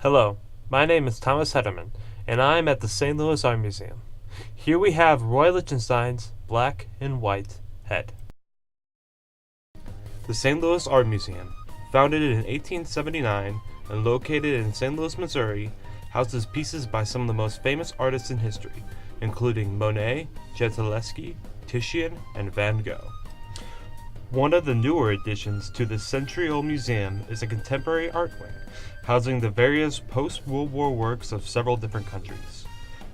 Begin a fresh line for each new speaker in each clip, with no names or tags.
Hello, my name is Thomas Hederman, and I am at the St. Louis Art Museum. Here we have Roy Lichtenstein's black and white head. The St. Louis Art Museum, founded in 1879 and located in St. Louis, Missouri, houses pieces by some of the most famous artists in history, including Monet, Gentileschi, Titian, and Van Gogh. One of the newer additions to this century-old museum is a contemporary art wing, housing the various post-World War works of several different countries.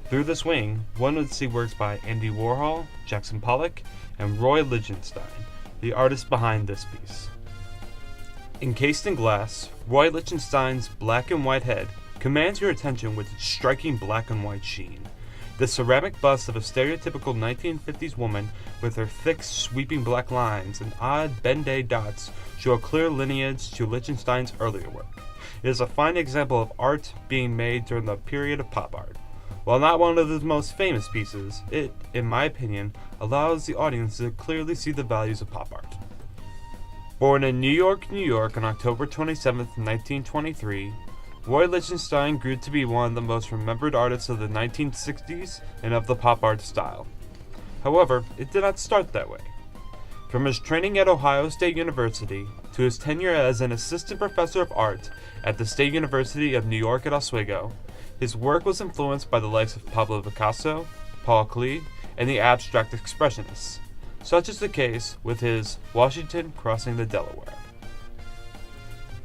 Through this wing, one would see works by Andy Warhol, Jackson Pollock, and Roy Lichtenstein, the artist behind this piece. Encased in glass, Roy Lichtenstein's black and white head commands your attention with its striking black and white sheen. The ceramic bust of a stereotypical 1950s woman with her thick, sweeping black lines and odd Ben-Day dots show a clear lineage to Lichtenstein's earlier work. It is a fine example of art being made during the period of pop art. While not one of his most famous pieces, it, in my opinion, allows the audience to clearly see the values of pop art. Born in New York, New York on October 27, 1923, Roy Lichtenstein grew to be one of the most remembered artists of the 1960s and of the pop art style. However, it did not start that way. From his training at Ohio State University to his tenure as an assistant professor of art at the State University of New York at Oswego, his work was influenced by the likes of Pablo Picasso, Paul Klee, and the abstract expressionists. Such is the case with his Washington Crossing the Delaware.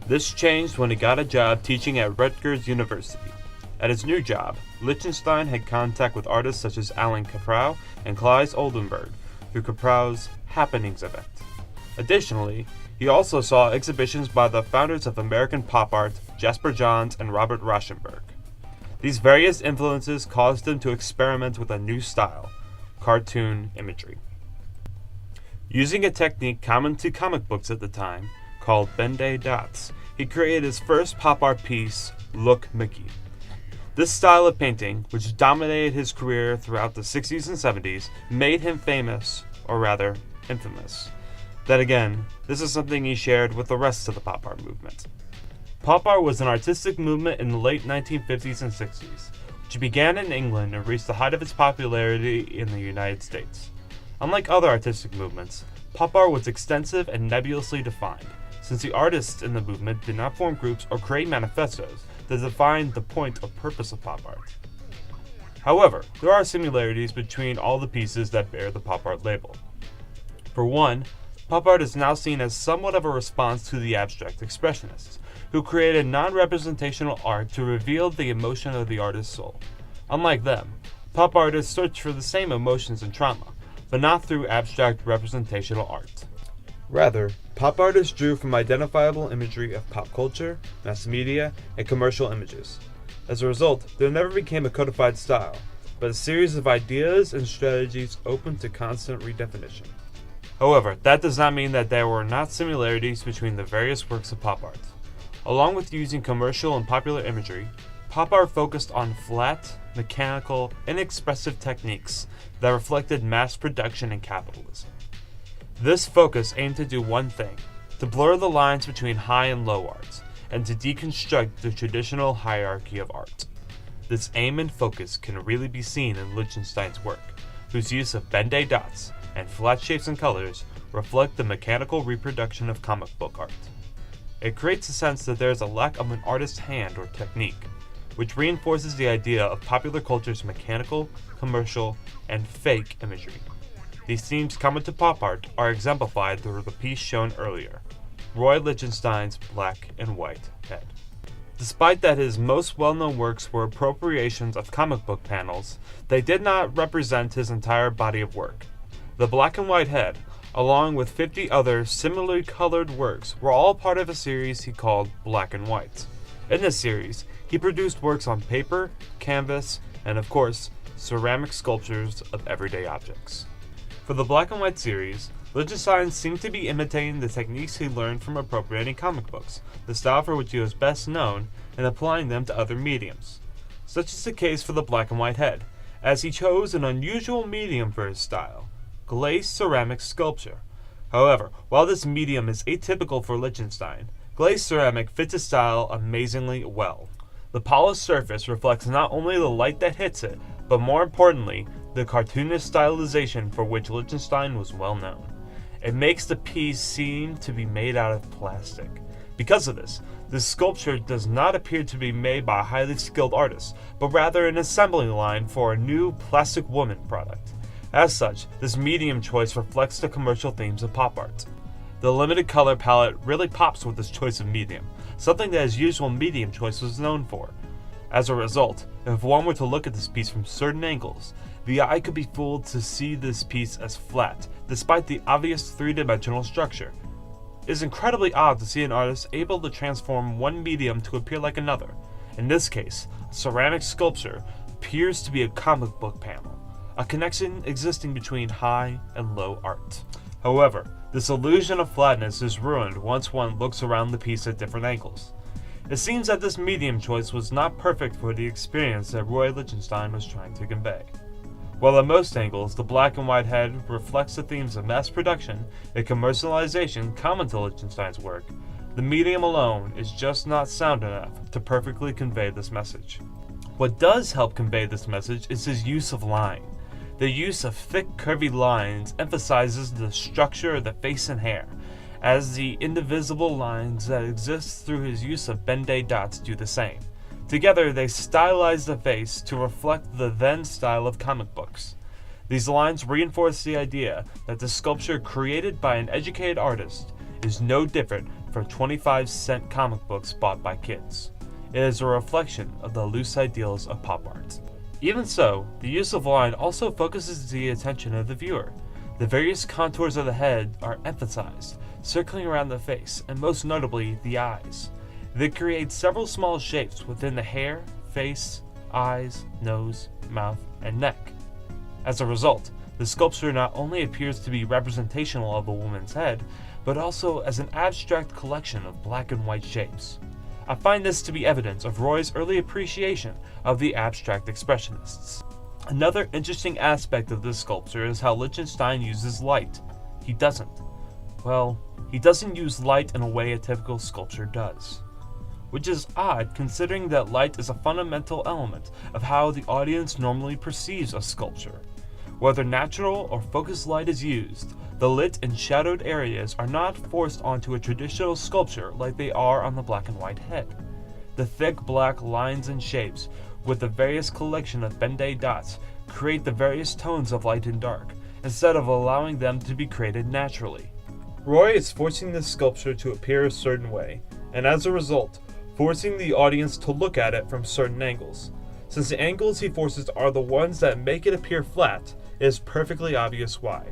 This changed when he got a job teaching at Rutgers University. At his new job, Lichtenstein had contact with artists such as Alan Caprow and Claes Oldenburg through Caprow's Happenings event. Additionally, he also saw exhibitions by the founders of American pop art, Jasper Johns and Robert Rauschenberg. These various influences caused him to experiment with a new style, cartoon imagery. Using a technique common to comic books at the time, called Ben-Day dots, he created his first pop art piece, Look Mickey. This style of painting, which dominated his career throughout the 60s and 70s, made him famous, or rather, infamous. Then again, this is something he shared with the rest of the pop art movement. Pop art was an artistic movement in the late 1950s and 60s, which began in England and reached the height of its popularity in the United States. Unlike other artistic movements, pop art was extensive and nebulously defined, since the artists in the movement did not form groups or create manifestos that defined the point or purpose of pop art. However, there are similarities between all the pieces that bear the pop art label. For one, pop art is now seen as somewhat of a response to the abstract expressionists, who created non-representational art to reveal the emotion of the artist's soul. Unlike them, pop artists search for the same emotions and trauma, but not through abstract representational art. Rather, pop artists drew from identifiable imagery of pop culture, mass media, and commercial images. As a result, there never became a codified style, but a series of ideas and strategies open to constant redefinition. However, that does not mean that there were not similarities between the various works of pop art. Along with using commercial and popular imagery, pop art focused on flat, mechanical, inexpressive techniques that reflected mass production and capitalism. This focus aimed to do one thing, to blur the lines between high and low art, and to deconstruct the traditional hierarchy of art. This aim and focus can really be seen in Lichtenstein's work, whose use of Ben-Day dots and flat shapes and colors reflect the mechanical reproduction of comic book art. It creates a sense that there is a lack of an artist's hand or technique, which reinforces the idea of popular culture's mechanical, commercial, and fake imagery. These themes common to pop art are exemplified through the piece shown earlier, Roy Lichtenstein's black and white head. Despite that his most well-known works were appropriations of comic book panels, they did not represent his entire body of work. The black and white head, along with 50 other similarly colored works, were all part of a series he called Black and White. In this series, he produced works on paper, canvas, and of course, ceramic sculptures of everyday objects. For the Black and White series, Lichtenstein seemed to be imitating the techniques he learned from appropriating comic books, the style for which he was best known, and applying them to other mediums. Such is the case for the black and white head, as he chose an unusual medium for his style, glazed ceramic sculpture. However, while this medium is atypical for Lichtenstein, glazed ceramic fits his style amazingly well. The polished surface reflects not only the light that hits it, but more importantly, the cartoonish stylization for which Lichtenstein was well known. It makes the piece seem to be made out of plastic. Because of this sculpture does not appear to be made by a highly skilled artist, but rather an assembly line for a new Plastic Woman product. As such, this medium choice reflects the commercial themes of pop art. The limited color palette really pops with this choice of medium, something that his usual medium choice was known for. As a result, if one were to look at this piece from certain angles, the eye could be fooled to see this piece as flat, despite the obvious three-dimensional structure. It is incredibly odd to see an artist able to transform one medium to appear like another. In this case, a ceramic sculpture appears to be a comic book panel, a connection existing between high and low art. However, this illusion of flatness is ruined once one looks around the piece at different angles. It seems that this medium choice was not perfect for the experience that Roy Lichtenstein was trying to convey. While at most angles, the black and white head reflects the themes of mass production and commercialization common to Lichtenstein's work, the medium alone is just not sound enough to perfectly convey this message. What does help convey this message is his use of line. The use of thick, curvy lines emphasizes the structure of the face and hair, as the indivisible lines that exist through his use of Ben-Day dots do the same. Together, they stylize the face to reflect the then style of comic books. These lines reinforce the idea that the sculpture created by an educated artist is no different from 25-cent comic books bought by kids. It is a reflection of the loose ideals of pop art. Even so, the use of line also focuses the attention of the viewer. The various contours of the head are emphasized, circling around the face, and most notably, the eyes. They create several small shapes within the hair, face, eyes, nose, mouth, and neck. As a result, the sculpture not only appears to be representational of a woman's head, but also as an abstract collection of black and white shapes. I find this to be evidence of Roy's early appreciation of the abstract expressionists. Another interesting aspect of this sculpture is how Lichtenstein uses light. He doesn't use light in a way a typical sculpture does. Which is odd considering that light is a fundamental element of how the audience normally perceives a sculpture. Whether natural or focused light is used, the lit and shadowed areas are not forced onto a traditional sculpture like they are on the black and white head. The thick black lines and shapes, with the various collection of Ben-Day dots, create the various tones of light and dark, instead of allowing them to be created naturally. Roy is forcing this sculpture to appear a certain way, and as a result, forcing the audience to look at it from certain angles. Since the angles he forces are the ones that make it appear flat, it is perfectly obvious why.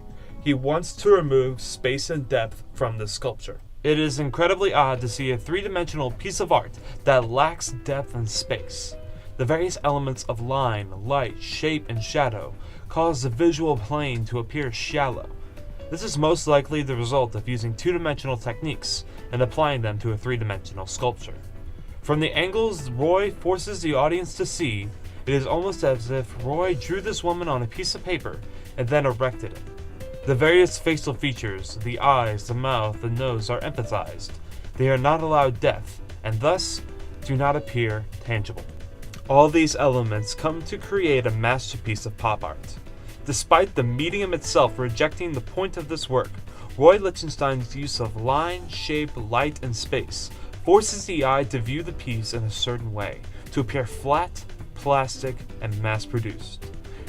He wants to remove space and depth from the sculpture. It is incredibly odd to see a three-dimensional piece of art that lacks depth and space. The various elements of line, light, shape, and shadow cause the visual plane to appear shallow. This is most likely the result of using two-dimensional techniques and applying them to a three-dimensional sculpture. From the angles Roy forces the audience to see, it is almost as if Roy drew this woman on a piece of paper and then erected it. The various facial features, the eyes, the mouth, the nose are emphasized. They are not allowed depth, and thus do not appear tangible. All these elements come to create a masterpiece of pop art. Despite the medium itself rejecting the point of this work, Roy Lichtenstein's use of line, shape, light, and space forces the eye to view the piece in a certain way, to appear flat, plastic, and mass-produced.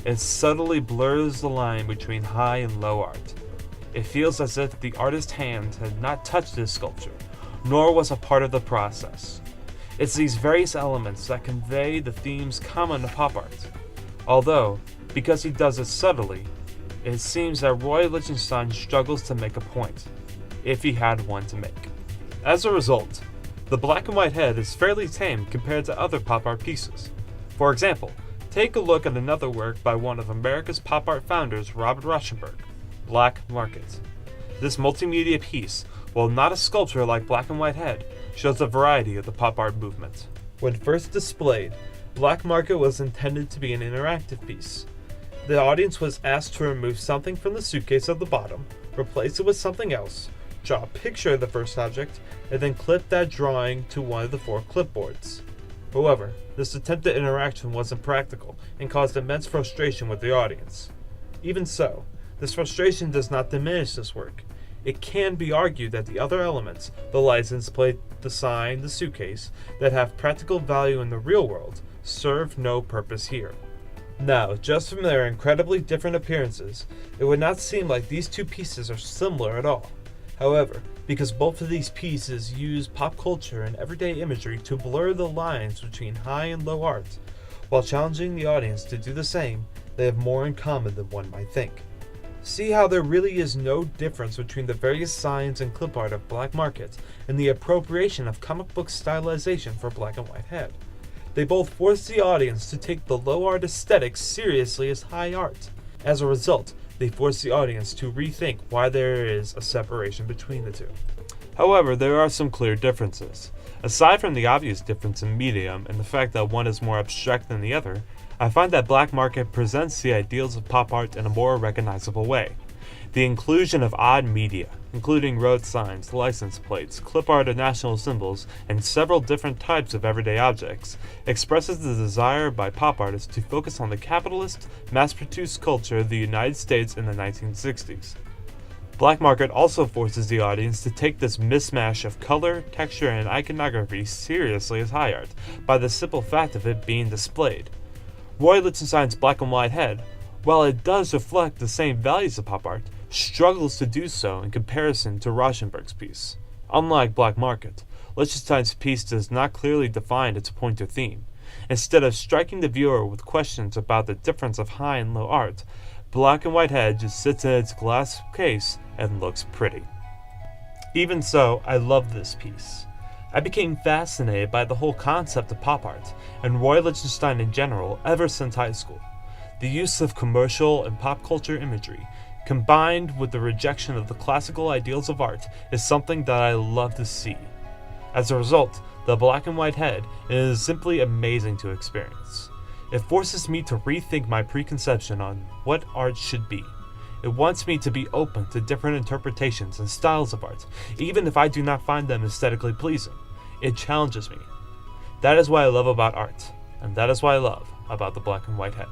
It subtly blurs the line between high and low art. It feels as if the artist's hand had not touched this sculpture, nor was a part of the process. It's these various elements that convey the themes common to pop art. Although, because he does it subtly, it seems that Roy Lichtenstein struggles to make a point, if he had one to make. As a result, the black and white head is fairly tame compared to other pop art pieces. For example, take a look at another work by one of America's pop art founders, Robert Rauschenberg, Black Market. This multimedia piece, while not a sculpture like Black and White Head, shows a variety of the pop art movement. When first displayed, Black Market was intended to be an interactive piece. The audience was asked to remove something from the suitcase at the bottom, replace it with something else, draw a picture of the first object, and then clip that drawing to one of the 4 clipboards. However, this attempted interaction wasn't practical and caused immense frustration with the audience. Even so, this frustration does not diminish this work. It can be argued that the other elements, the license plate, the sign, the suitcase, that have practical value in the real world, serve no purpose here. Now, just from their incredibly different appearances, it would not seem like these two pieces are similar at all. However, because both of these pieces use pop culture and everyday imagery to blur the lines between high and low art, while challenging the audience to do the same, they have more in common than one might think. See how there really is no difference between the various signs and clip art of Black Market and the appropriation of comic book stylization for Black and White Head. They both force the audience to take the low art aesthetic seriously as high art. As a result, they force the audience to rethink why there is a separation between the two. However, there are some clear differences. Aside from the obvious difference in medium and the fact that one is more abstract than the other, I find that Black Market presents the ideals of pop art in a more recognizable way. The inclusion of odd media, including road signs, license plates, clip art of national symbols, and several different types of everyday objects, expresses the desire by pop artists to focus on the capitalist, mass-produced culture of the United States in the 1960s. Black Market also forces the audience to take this mismatch of color, texture, and iconography seriously as high art, by the simple fact of it being displayed. Roy Lichtenstein's Black and White Head, while it does reflect the same values of pop art, struggles to do so in comparison to Rauschenberg's piece. Unlike Black Market, Lichtenstein's piece does not clearly define its point or theme. Instead of striking the viewer with questions about the difference of high and low art, Black and White Head just sits in its glass case and looks pretty. Even so, I love this piece. I became fascinated by the whole concept of pop art, and Roy Lichtenstein in general, ever since high school. The use of commercial and pop culture imagery, combined with the rejection of the classical ideals of art, is something that I love to see. As a result, the Black and White Head is simply amazing to experience. It forces me to rethink my preconception on what art should be. It wants me to be open to different interpretations and styles of art, even if I do not find them aesthetically pleasing. It challenges me. That is what I love about art, and that is what I love about the Black and White Head.